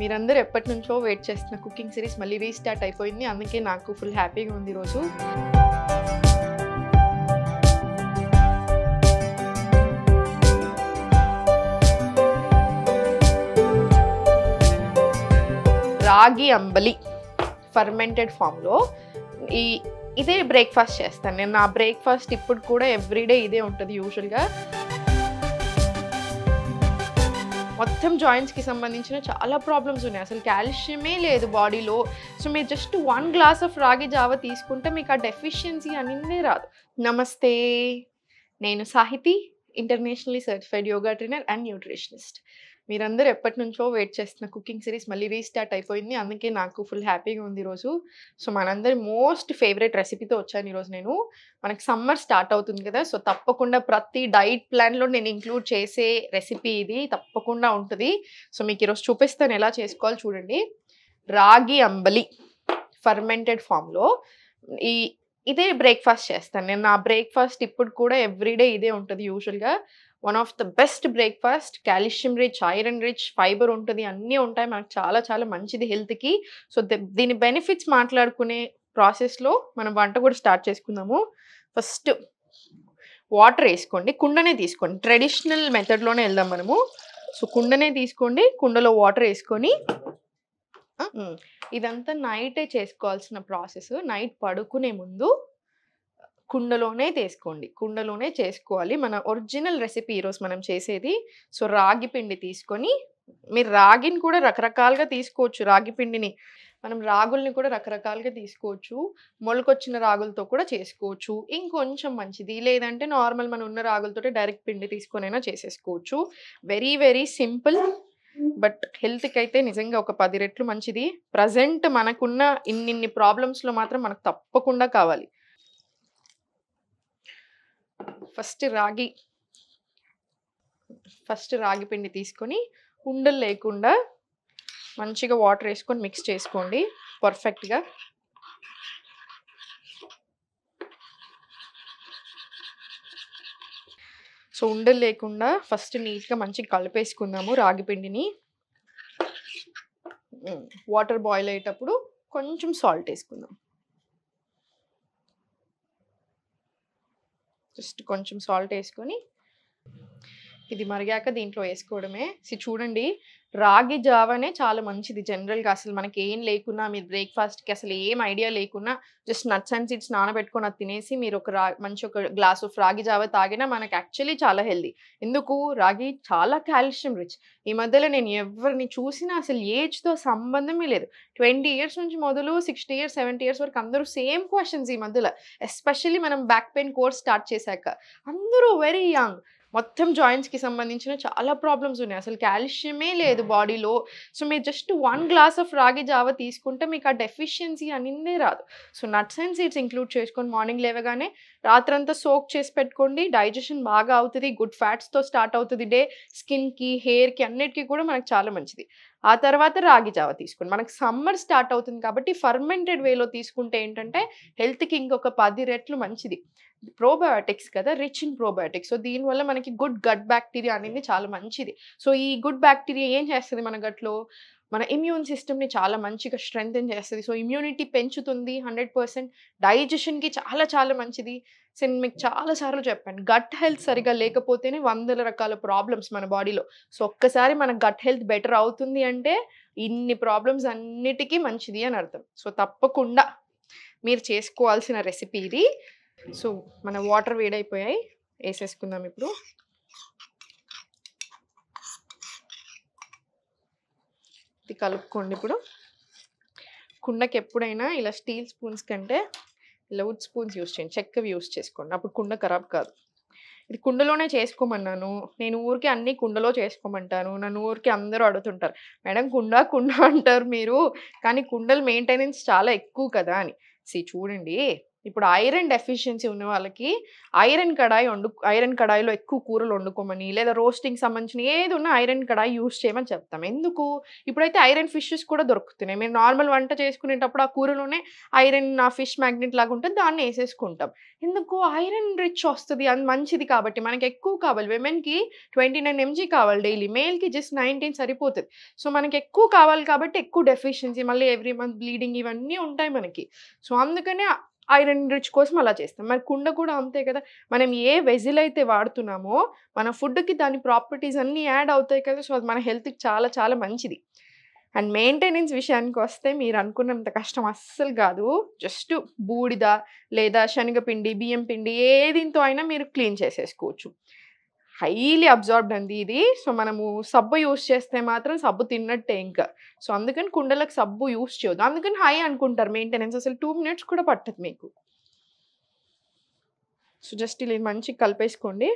మీరందరూ ఎప్పటినుంచో వెయిట్ చేస్తున్న కుకింగ్ సిరీస్ మళ్ళీ రీస్టార్ట్ అయిపోయింది. అందుకే నాకు ఫుల్ హ్యాపీగా ఉంది ఈరోజు. రాగి అంబలి ఫర్మెంటెడ్ ఫామ్లో ఇదే బ్రేక్ఫాస్ట్ చేస్తాను నేను. నా బ్రేక్ఫాస్ట్ ఇప్పుడు కూడా ఎవ్రీడే ఇదే ఉంటుంది యూజువల్గా. మొత్తం జాయింట్స్కి సంబంధించిన చాలా ప్రాబ్లమ్స్ ఉన్నాయి. అసలు కాల్షియమే లేదు బాడీలో. సో మీరు జస్ట్ 1 గ్లాస్ ఆఫ్ రాగి జావ తీసుకుంటే మీకు ఆ డెఫిషియన్సీ అనేది రాదు. నమస్తే, నేను Sahithi, internationally certified yoga trainer and nutritionist. మీరందరూ ఎప్పటినుంచో వెయిట్ చేస్తున్న కుకింగ్ సిరీస్ మళ్ళీ రీస్టార్ట్ అయిపోయింది. అందుకే నాకు ఫుల్ హ్యాపీగా ఉంది ఈరోజు. సో మనందరి మోస్ట్ ఫేవరెట్ రెసిపీతో వచ్చాను ఈరోజు నేను. మనకి సమ్మర్ స్టార్ట్ అవుతుంది కదా, సో తప్పకుండా ప్రతి డైట్ ప్లాన్లో నేను ఇంక్లూడ్ చేసే రెసిపీ ఇది తప్పకుండా ఉంటుంది. సో మీకు ఈరోజు చూపిస్తాను ఎలా చేసుకోవాలి చూడండి. రాగి అంబలి ఫర్మెంటెడ్ ఫామ్లో ఇదే బ్రేక్ఫాస్ట్ చేస్తాను నేను. నా బ్రేక్ఫాస్ట్ ఇప్పుడు కూడా ఎవ్రీడే ఇదే ఉంటుంది యూజువల్గా. One of the best breakfast, calcium rich, iron rich, fibre ఉంటుంది, అన్నీ ఉంటాయి. మనకు చాలా చాలా మంచిది హెల్త్కి. సో దీని బెనిఫిట్స్ మాట్లాడుకునే ప్రాసెస్లో మనం వంట కూడా స్టార్ట్ చేసుకుందాము. ఫస్ట్ వాటర్ వేసుకోండి, కుండనే తీసుకోండి. ట్రెడిషనల్ మెథడ్లోనే వెళ్దాం మనము. సో కుండనే తీసుకోండి, కుండలో వాటర్ వేసుకొని ఇదంతా నైటే చేసుకోవాల్సిన ప్రాసెస్. నైట్ పడుకునే ముందు కుండలోనే కుండలోనే చేసుకోవాలి. మన ఒరిజినల్ రెసిపీ ఈరోజు మనం చేసేది. సో రాగి పిండి తీసుకొని, మీరు రాగిని కూడా రకరకాలుగా తీసుకోవచ్చు. రాగి పిండిని మనం రాగుల్ని కూడా రకరకాలుగా తీసుకోవచ్చు. మొలకొచ్చిన రాగులతో కూడా చేసుకోవచ్చు, ఇంకొంచెం మంచిది. లేదంటే నార్మల్ మన ఉన్న రాగులతో డైరెక్ట్ పిండి తీసుకొనైనా చేసేసుకోవచ్చు. వెరీ వెరీ సింపుల్, బట్ హెల్త్కి అయితే నిజంగా ఒక 10 రెట్లు మంచిది. ప్రజెంట్ మనకున్న ఇన్ని ప్రాబ్లమ్స్లో మాత్రం మనకు తప్పకుండా కావాలి. ఫస్ట్ రాగి పిండి తీసుకొని ఉండలు లేకుండా మంచిగా వాటర్ వేసుకొని మిక్స్ చేసుకోండి పర్ఫెక్ట్గా. సో ఉండలు లేకుండా ఫస్ట్ నీట్గా మంచిగా కలిపేసుకుందాము రాగి పిండిని. వాటర్ బాయిల్ అయ్యేటప్పుడు కొంచెం సాల్ట్ వేసుకుందాం. జస్ట్ కొంచెం సాల్ట్ వేసుకొని ఇది మరిగాక దీంట్లో వేసుకోవడమే. చూడండి, రాగి జావనే చాలా మంచిది జనరల్గా. అసలు మనకి ఏం లేకున్నా, మీరు బ్రేక్ఫాస్ట్కి అసలు ఏం ఐడియా లేకున్నా జస్ట్ నట్స్ అండ్ సీడ్స్ నానబెట్టుకొని అది తినేసి మీరు ఒక గ్లాస్ ఆఫ్ రాగి జావ తాగినా మనకి యాక్చువల్లీ చాలా హెల్దీ. ఎందుకు? రాగి చాలా కాల్షియం రిచ్. ఈ మధ్యలో నేను ఎవరిని చూసినా అసలు ఏజ్తో సంబంధమే లేదు. 20 ఇయర్స్ నుంచి మొదలు 60 ఇయర్స్ 70 ఇయర్స్ వరకు అందరూ సేమ్ క్వశ్చన్స్ ఈ మధ్యలో. ఎస్పెషల్లీ మనం బ్యాక్ పెయిన్ కోర్స్ స్టార్ట్ చేశాక అందరూ వెరీ యంగ్. మొత్తం జాయింట్స్కి సంబంధించిన చాలా ప్రాబ్లమ్స్ ఉన్నాయి. అసలు కాల్షియమే లేదు బాడీలో. సో మీరు జస్ట్ 1 గ్లాస్ ఆఫ్ రాగి జావ తీసుకుంటే మీకు ఆ డెఫిషియన్సీ అనేది రాదు. So nuts and seeds include చేసుకొని మార్నింగ్ లేవగానే రాత్రంతా సోక్ చేసి పెట్టుకోండి. డైజెషన్ బాగా అవుతుంది, గుడ్ ఫ్యాట్స్తో స్టార్ట్ అవుతుంది డే. స్కిన్కి, హెయిర్కి అన్నిటికీ కూడా మనకు చాలా మంచిది. ఆ తర్వాత రాగి జావ తీసుకోండి. మనకు సమ్మర్ స్టార్ట్ అవుతుంది కాబట్టి ఫర్మెంటెడ్ వేలో తీసుకుంటే ఏంటంటే హెల్త్కి ఇంకొక 10 రెట్లు మంచిది. ప్రోబయోటిక్స్ కదా, రిచ్ ఇన్ ప్రోబయోటిక్స్. సో దీనివల్ల మనకి గుడ్ గట్ బ్యాక్టీరియా అనేది చాలా మంచిది. సో ఈ గుడ్ బ్యాక్టీరియా ఏం చేస్తుంది మన గట్లో? మన ఇమ్యూన్ సిస్టమ్ని చాలా మంచిగా స్ట్రెంగ్తెన్ చేస్తుంది. సో ఇమ్యూనిటీ పెంచుతుంది 100%. డైజెషన్కి చాలా చాలా మంచిది. సో నేను మీకు చాలాసార్లు చెప్పాను, గట్ హెల్త్ సరిగా లేకపోతేనే 100 రకాల ప్రాబ్లమ్స్ మన బాడీలో. సో ఒక్కసారి మన గట్ హెల్త్ బెటర్ అవుతుంది అంటే ఇన్ని ప్రాబ్లమ్స్ అన్నిటికీ మంచిది అని అర్థం. సో తప్పకుండా మీరు చేసుకోవాల్సిన రెసిపీ ఇది. సో మన వాటర్ వేడైపోయాయి, వేసేసుకుందాం ఇప్పుడు. ఇది కలుపుకోండి. ఇప్పుడు కుండకి ఎప్పుడైనా ఇలా స్టీల్ స్పూన్స్ కంటే ఇలా వుడ్ స్పూన్స్ యూస్ చేయండి, చెక్కవి యూస్ చేసుకోండి. అప్పుడు కుండ ఖరాబ్ కాదు. ఇది కుండలోనే చేసుకోమన్నాను నేను. ఊరికి అన్నీ కుండలో చేసుకోమంటాను. నన్ను ఊరికి అందరూ అడుగుతుంటారు, మేడం కుండ అంటారు మీరు, కానీ కుండలు మెయింటెనెన్స్ చాలా ఎక్కువ కదా అని. చూడండి, ఇప్పుడు ఐరన్ డెఫిషియన్సీ ఉన్న వాళ్ళకి ఐరన్ కడాయిలో ఎక్కువ కూరలు వండుకోమని, లేదా రోస్టింగ్ సంబంధించిన ఏది ఉన్నా ఐరన్ కడాయి యూజ్ చేయమని చెప్తాం. ఎందుకు? ఇప్పుడైతే ఐరన్ ఫిషెస్ కూడా దొరుకుతున్నాయి. మీరు నార్మల్ వంట చేసుకునేటప్పుడు ఆ కూరలోనే ఐరన్ ఆ ఫిష్ మ్యాగ్నెట్ లాగా ఉంటుంది. దాన్ని ఏసేసుకుంటాం. ఎందుకు? ఐరన్ రిచ్ వస్తది. అది మంచిది కాబట్టి. మనకి ఎక్కువ కావాలి. విమెన్‌కి 29 ఎంజీ కావాలి డైలీ. మేల్‌కి జస్ట్ 19 సరిపోతది. సో, మనకి ఎక్కువ కావాలి కాబట్టి ఎక్కువ డెఫిషియన్సీ మళ్ళీ ఎవ్రీ మంత్ బ్లీడింగ్ ఇవన్నీ ఉంటాయి మనకి. సో, అందుకనే ఐరన్ రిచ్ కోసం అలా చేస్తాం. మరి కుండ కూడా అంతే కదా! మనం ఏ వెజిల్ అయితే వాడుతున్నామో మన ఫుడ్‌కి దాని ప్రాపర్టీస్ అన్నీ యాడ్ అవుతాయి కదా! సో, అది మన హెల్త్‌కి చాలా చాలా మంచిది. అండ్ మెయింటెనెన్స్ విషయానికొస్తే మీరు అనుకున్నంత కష్టం అస్సలు కాదు. జస్ట్ బూడిద లేదా శనగపిండి, బియ్యం పిండి ఏ దీంతో అయినా మీరు క్లీన్ చేసేసుకోవచ్చు. హైలీ అబ్జార్బ్డ్ అండి ఇది. సో, మనము సబ్బు యూజ్ చేస్తే మాత్రం సబ్బు తిన్నట్టే ఇంకా. సో, అందుకని కుండలకు సబ్బు యూజ్ చేయొద్దు. అందుకని హై అనుకుంటారు మెయింటెనెన్స్. అసలు 2 మినిట్స్ కూడా పట్టదు మీకు. సో, జస్ట్ ఇలా మంచిగా కలిపేసుకోండి.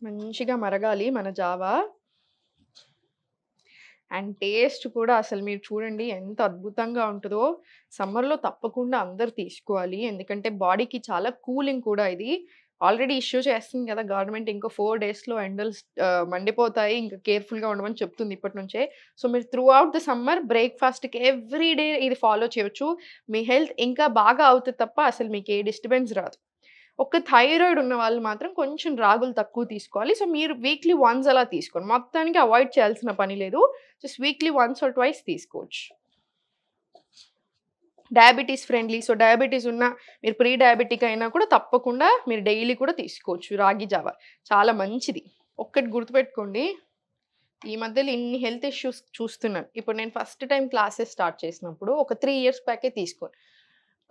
మంచిగా మరగాలి మన జావా. అండ్ టేస్ట్ కూడా అసలు మీరు చూడండి ఎంత అద్భుతంగా ఉంటదో. సమ్మర్‌లో తప్పకుండా అందరూ తీసుకోవాలి. ఎందుకంటే బాడీకి చాలా కూలింగ్ కూడా ఇది. ఆల్రెడీ ఇష్యూ చేస్తుంది కదా గవర్నమెంట్. ఇంకో 4 డేస్‌లో ఎండలు మండిపోతాయి. ఇంకా కేర్‌ఫుల్‌గా ఉండమని చెప్తుంది ఇప్పటి నుంచే. సో, మీరు త్రూ ఔట్ ద సమ్మర్ బ్రేక్‌ఫాస్ట్‌కి ఎవ్రీ డే ఇది ఫాలో చేయొచ్చు. మీ హెల్త్ ఇంకా బాగా అవుతది తప్ప అసలు మీకు ఏ డిస్టర్బెన్స్ రాదు. ఒక్క థైరాయిడ్ ఉన్న వాళ్ళు మాత్రం కొంచెం రాగులు తక్కువ తీసుకోవాలి. సో, మీరు వీక్లీ వన్స్ అలా తీసుకోండి. మొత్తానికి అవాయిడ్ చేయాల్సిన పని లేదు. Just weekly once or twice తీసుకోవచ్చు. Diabetes friendly. సో, డయాబెటిస్ ఉన్న మీరు ప్రీ డయాబెటిక్ అయినా కూడా తప్పకుండా మీరు డైలీ కూడా తీసుకోవచ్చు రాగి జావా. చాలా మంచిది. ఒక్కటి గుర్తుపెట్టుకోండి. ఈ మధ్యలో ఇన్ని హెల్త్ ఇష్యూస్ చూస్తున్నాను. ఇప్పుడు నేను ఫస్ట్ టైమ్ క్లాసెస్ స్టార్ట్ చేసినప్పుడు ఒక 3 ఇయర్స్ బ్యాకే తీసుకోను.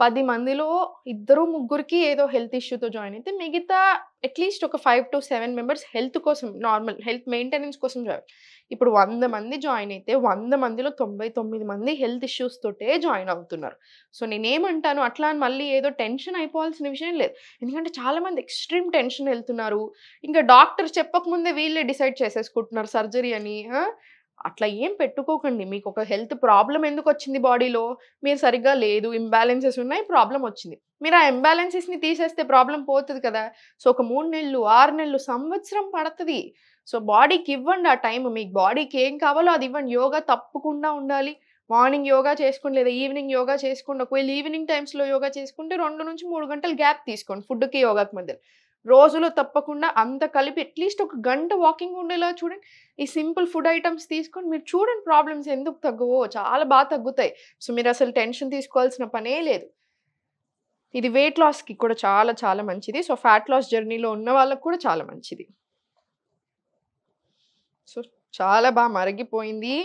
10 మందిలో ఇద్దరు, ముగ్గురికి ఏదో హెల్త్ ఇష్యూతో జాయిన్ అయితే మిగతా అట్‌లీస్ట్ ఒక 5-7 మెంబర్స్ హెల్త్ కోసం నార్మల్ హెల్త్ మెయింటెనెన్స్ కోసం జాయిన్. ఇప్పుడు 100 మంది జాయిన్ అయితే 100 మందిలో 99 మంది హెల్త్ ఇష్యూస్ తోటే జాయిన్ అవుతున్నారు. సో, నేనేమంటాను అట్లా అని మళ్ళీ ఏదో టెన్షన్ అయిపోవాల్సిన విషయం లేదు. ఎందుకంటే చాలా మంది ఎక్స్‌ట్రీమ్ టెన్షన్ ఎళ్తున్నారు. ఇంకా డాక్టర్ చెప్పకముందే వీళ్ళే డిసైడ్ చేసేసుకుంటున్నారు సర్జరీ అని. అట్లా ఏం పెట్టుకోకండి. మీకొక హెల్త్ ప్రాబ్లమ్ ఎందుకొచ్చింది బాడీలో? మీరు సరిగ్గా లేదు, ఇంబాలెన్సెస్ ఉన్నాయి, ప్రాబ్లమ్ వచ్చింది. మీరు ఆ ఇంబాలెన్సెస్‌ని తీసేస్తే ప్రాబ్లమ్ పోతది కదా! సో, ఒక 3 నెలలు, 6 నెలలు, సంవత్సరం పడతది. సో, బాడీకి ఇవ్వండి ఆ టైమ్. మీకు బాడీకి ఏం కావాలో అది ఇవ్వండి. యోగా తప్పకుండా ఉండాలి. మార్నింగ్ యోగా చేసుకోండి లేదా ఈవినింగ్ యోగా చేసుకోండి. ఒకవేళ ఈవినింగ్ టైమ్స్‌లో యోగా చేసుకుంటే 2-3 గంటలు గ్యాప్ తీసుకోండి ఫుడ్‌కి, యోగాకి మధ్యలో. రోజులో తప్పకుండా అంత కలిపి అట్‌లీస్ట్ ఒక గంట వాకింగ్ ఉండేలా చూడండి. ఈ సింపుల్ ఫుడ్ ఐటెమ్స్ తీసుకొని మీరు చూడండి ప్రాబ్లమ్స్ ఎందుకు తగ్గవో చాలా తగ్గుతాయి. సో, మీరసలు టెన్షన్ తీసుకోవాల్సిన పనే లేదు. ఇది వెయిట్ లాస్‌కి కూడా చాలా చాలా మంచిది. సో, ఫ్యాట్ లాస్ జర్నీలో ఉన్న వాళ్ళకి కూడా చాలా మంచిది. సో, చాలా మరిగిపోయింది.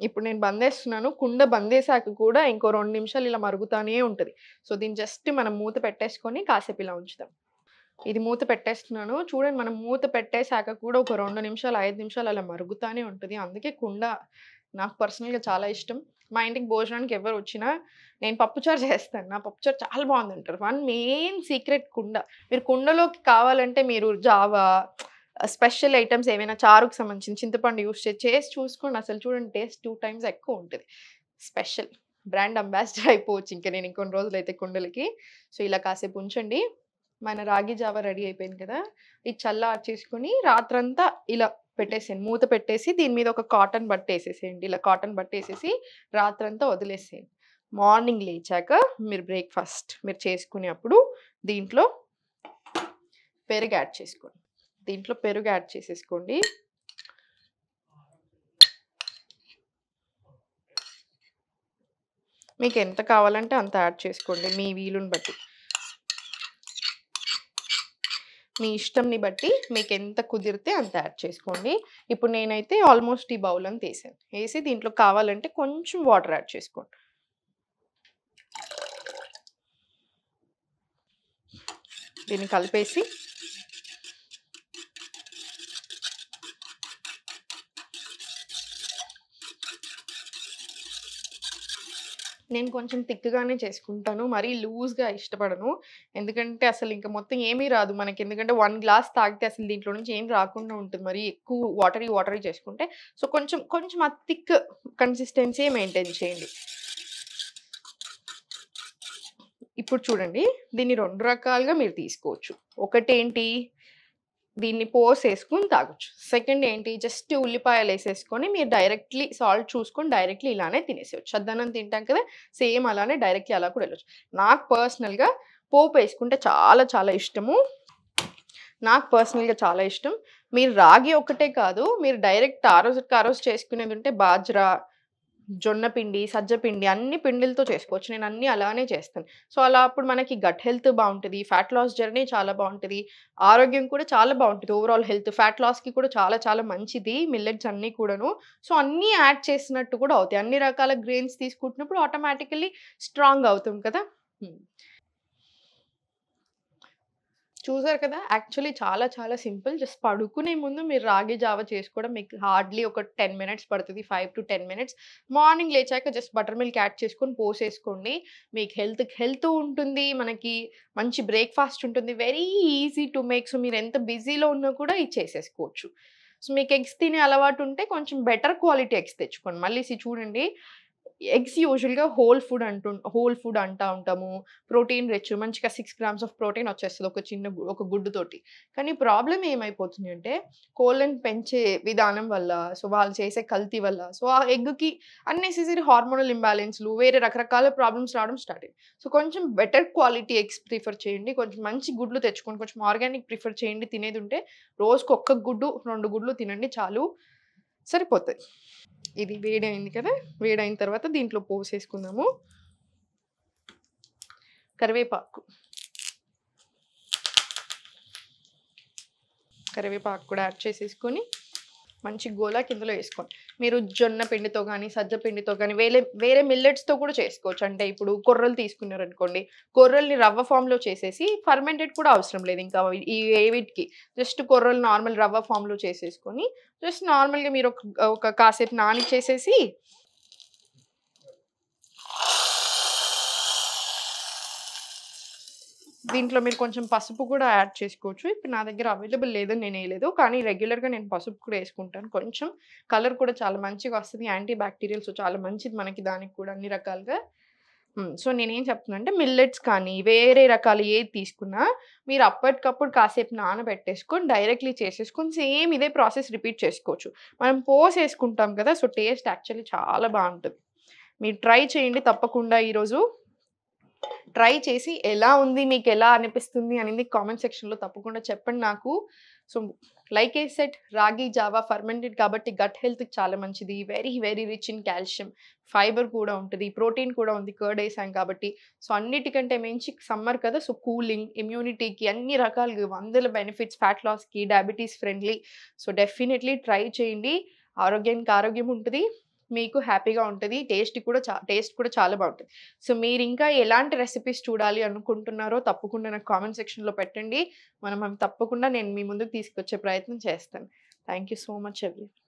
ఇప్పుడు నేను బందేస్తున్నాను. కుండ బందేశాక కూడా ఇంకో 2 నిమిషాలు ఇలా మరుగుతానే ఉంటది. సో, దీన్ని జస్ట్ మనం మూత పెట్టేసుకొని కాసేపు ఇలా ఉంచుదాం. ఇది మూత పెట్టేస్తున్నాను. చూడండి మనం మూత పెట్టేసాక కూడా ఒక 2 నిమిషాలు, 5 నిమిషాలు అలా మరుగుతానే ఉంటది. అందుకే కుండ నాకు పర్సనల్‌గా చాలా ఇష్టం. మా ఇంటికి భోజనానికి ఎవరు వచ్చినా నేను పప్పుచారు చేస్తాను. నా పప్పుచారు చాలా బాగుందంటారు. మెయిన్ సీక్రెట్ కుండ. మీరు కుండలోకి కావాలంటే మీరు జావా, స్పెషల్ ఐటెమ్స్ ఏవైనా చారుకు సంబంధించిన చింతపండు యూజ్ చేసి చూసుకోండి. అసలు చూడండి టేస్ట్ 2 టైమ్స్ ఎక్కువ ఉంటది. స్పెషల్ బ్రాండ్ అంబాసిడర్ అయిపోవచ్చు ఇంక నేను ఇంకొన్ని రోజులైతే కుండలకి. సో, ఇలా కాసేపు ఉంచండి. మన రాగి జావా రెడీ అయిపోయింది కదా! ఇది చల్లార్చేసుకొని రాత్రంతా ఇలా పెట్టేసేయండి. మూత పెట్టేసి దీని మీద ఒక కాటన్ బట్ట ఏసేసేయండి. ఇలా కాటన్ బట్ట ఏసేసి రాత్రంతా వదిలేసేయండి. మార్నింగ్ లేచాక మీరు బ్రేక్‌ఫాస్ట్ మీరు చేసుకునేప్పుడు దీంట్లో పెరుగు యాడ్ చేసుకోండి. దీంట్లో పెరుగు యాడ్ చేసేసుకోండి. మీకు ఎంత కావాలంటే అంత యాడ్ చేసుకోండి మీ వీలుని బట్టి. మీ ఇష్టంని బట్టి మీకు ఎంత కుదిరితే అంత యాడ్ చేసుకోండి. ఇప్పుడు నేనైతే ఆల్మోస్ట్ ఈ బౌల్ అంతా ఏసాను. ఏసి దీంట్లో కావాలంటే కొంచెం వాటర్ యాడ్ చేసుకోండి. దీన్ని కలిపేసి నేను కొంచెం థిక్‌గానే చేసుకుంటాను. మరీ లూజ్‌గా ఇష్టపడను. ఎందుకంటే అసలు ఇంక మొత్తం ఏమీ రాదు మనకి. ఎందుకంటే 1 గ్లాస్ తాగితే అసలు దీంట్లో నుంచి ఏం రాకుండా ఉంటుంది. మరీ ఎక్కువ వాటరీ చేసుకుంటే. సో, కొంచెం ఆ థిక్ కన్సిస్టెన్సీ మెయింటైన్ చేయండి. ఇప్పుడు చూడండి, దీన్ని 2 రకాలుగా మీరు తీసుకోవచ్చు. ఒకటేంటి, దీన్ని పోసేసుకొని తాగొచ్చు. సెకండ్ ఏంటి, జస్ట్ ఉల్లిపాయలేసేసుకొని మీరు డైరెక్ట్‌లీ సాల్ట్ చూసుకొని డైరెక్ట్‌లీ ఇలానే తినేసేయొచ్చు. చద్దన్నం తింటాం కదా! సేమ్ అలానే డైరెక్ట్‌లీ అలా కూడా ఎళ్ళొచ్చు. నాకు పర్సనల్‌గా పోపేసుకుంటే చాలా చాలా ఇష్టము. చాలా ఇష్టం. మీరు రాగి ఒక్కటే కాదు, మీరు డైరెక్ట్ ఆ రోజుకి ఆ రోజు చేసుకునేదుంటే బాజ్రా, జొన్న పిండి, సజ్జ పిండి అన్ని పిండిలతో చేసుకోవచ్చు. నేను అన్నీ అలానే చేస్తాను. సో, అలా అప్పుడు మనకి గట్ హెల్త్ బావుంటది. ఫ్యాట్ లాస్ జర్నీ చాలా బావుంటది. ఆరోగ్యం కూడా చాలా బావుంటది. ఓవరాల్ హెల్త్ ఫ్యాట్ లాస్‌కి కూడా చాలా చాలా మంచిది మిల్లెట్స్ అన్నీ కూడాను. సో, అన్నీ యాడ్ చేసినట్టు కూడా అవుతాయి. అన్ని రకాల గ్రెయిన్స్ తీసుకుంటున్నప్పుడు ఆటోమేటికల్లీ స్ట్రాంగ్ అవుతాం కదా! హ్మ్. చూసారు కదా! యాక్చువల్లీ చాలా చాలా సింపుల్. జస్ట్ పడుకునే ముందు మీరు రాగి జావ చేసుకోవడం మీకు హార్డ్‌లీ ఒక 10 మినిట్స్ పడతది. 5-10 మినిట్స్. మార్నింగ్ లేచాక జస్ట్ బటర్ మిల్క్ యాడ్ చేసుకొని పోసేసుకోండి. మీకు హెల్త్ ఉంటుంది. మనకి మంచి బ్రేక్‌ఫాస్ట్ ఉంటుంది. Very easy to make. So, మీరు ఎంత బిజీలో ఉన్నా కూడా ఇది చేసేసుకోవచ్చు. సో, మీకు ఎగ్స్ తినే అలవాటు ఉంటే కొంచెం బెటర్ క్వాలిటీ ఎగ్స్ తెచ్చుకోండి. మళ్ళీ చూడండి, ఎగ్స్ యూజువల్‌గా హోల్ ఫుడ్ అంటా ఉంటాము. ప్రోటీన్ రిచ్ మంచిగా 6 గ్రామ్స్ ఆఫ్ ప్రోటీన్ వచ్చేస్తది ఒక గుడ్డుతోటి. కానీ ప్రాబ్లమ్ ఏమైపోతుంది అంటే కోళ్ళని పెంచే విధానం వల్ల, సో వాళ్ళు చేసే కల్తీ వల్ల, సో ఆ ఎగ్‌కి అన్నెసెసరీ హార్మోనల్ ఇంబాలెన్స్‌లు వేరే రకరకాల ప్రాబ్లమ్స్ రావడం స్టార్ట్ అయ్యాయి. సో కొంచెం బెటర్ క్వాలిటీ ఎగ్స్ ప్రిఫర్ చేయండి. కొంచెం మంచి గుడ్లు తెచ్చుకోండి. కొంచెం ఆర్గానిక్ ప్రిఫర్ చేయండి. తినేదుంటే రోజుకి ఒక్క గుడ్డు, 2 గుడ్లు తినండి చాలు. సరిపోతది. ఇది వేడయింది కదా! వేడయిన తర్వాత దీంట్లో పోసేసుకుందాము. కరివేపాకు. కరివేపాకు కూడా యాడ్ చేసేసుకొని మంచి గోలాకి ఇందులో ఏసుకోండి. మీరు జొన్న పిండితో గానీ, సజ్జ పిండితో గానీ వేరే మిల్లెట్స్‌తో కూడా చేసుకోవచ్చు. అంటే ఇప్పుడు కొర్రలు తీసుకున్నారనుకోండి, కొర్రల్ని రవ్వ ఫామ్‌లో చేసేసి ఫర్మెంటెడ్ కూడా అవసరం లేదు ఇంకా ఈ వీటికి. జస్ట్ కొర్రలు నార్మల్ రవ్వ ఫామ్‌లో చేసేసుకొని, జస్ట్ నార్మల్‌గా మీరు ఒక కాసేపు నానిచ్చేసేసి దీంట్లో మీరు కొంచెం పసుపు కూడా యాడ్ చేసుకోవచ్చు. ఇప్పుడు నా దగ్గర అవైలబుల్ లేదని నేనేయలేదు. కానీ రెగ్యులర్‌గా నేను పసుపు కూడా యేసుకుంటాను. కొంచెం కలర్ కూడా చాలా మంచిగా వస్తది. యాంటీ బ్యాక్టీరియల్ సో చాలా మంచిది మనకి దానికి కూడా అన్ని రకాలుగా. సో నేనేం చెప్తున్నానంటే మిల్లెట్స్ కానీ, వేరే రకాలు ఏది తీసుకున్నా మీరు అప్పటికప్పుడు కాసేపు నానబెట్టేసుకొని డైరెక్ట్‌లీ చేసేసుకొని సేమ్ ఇదే ప్రాసెస్ రిపీట్ చేసుకోవచ్చు. మనం పోసేసుకుంటాం కదా! సో టేస్ట్ యాక్చువల్లీ చాలా బావుంటది. మీరు ట్రై చేయండి తప్పకుండా ఈరోజు. ట్రై చేసి ఎలా ఉంది? మీకెలా అనిపిస్తుంది? అనేది కామెంట్ సెక్షన్‌లో తప్పకుండా చెప్పండి నాకు. సో, లైక్ ఐ సెడ్ రాగి జావా ఫర్మెంటెడ్ కాబట్టి గట్ హెల్త్‌కి చాలా మంచిది. Very, very rich in calcium. Fibre కూడా ఉంటది. ప్రోటీన్ కూడా ఉంది. కర్డ్ ఏసాం కాబట్టి. సో, అన్నిటికంటే మించి సమ్మర్ కదా! సో, కూలింగ్, ఇమ్యూనిటీకి అన్ని రకాలుగా వందల బెనిఫిట్స్ ఫ్యాట్ లాస్‌కి, diabetes friendly. So, definitely try చేయండి. ఆరోగ్యానికి ఆరోగ్యం ఉంటది. మీకు హ్యాపీగా ఉంటది. టేస్ట్ కూడా చాలా బావుంటది. సో, మీరింకా ఎలాంటి రెసిపీస్ చూడాలి అనుకుంటున్నారో తప్పకుండా నాకు కామెంట్ సెక్షన్‌లో పెట్టండి. మనం అవి తప్పకుండా నేను మీ ముందుకు తీసుకొచ్చే ప్రయత్నం చేస్తాను. Thank you so much everyone.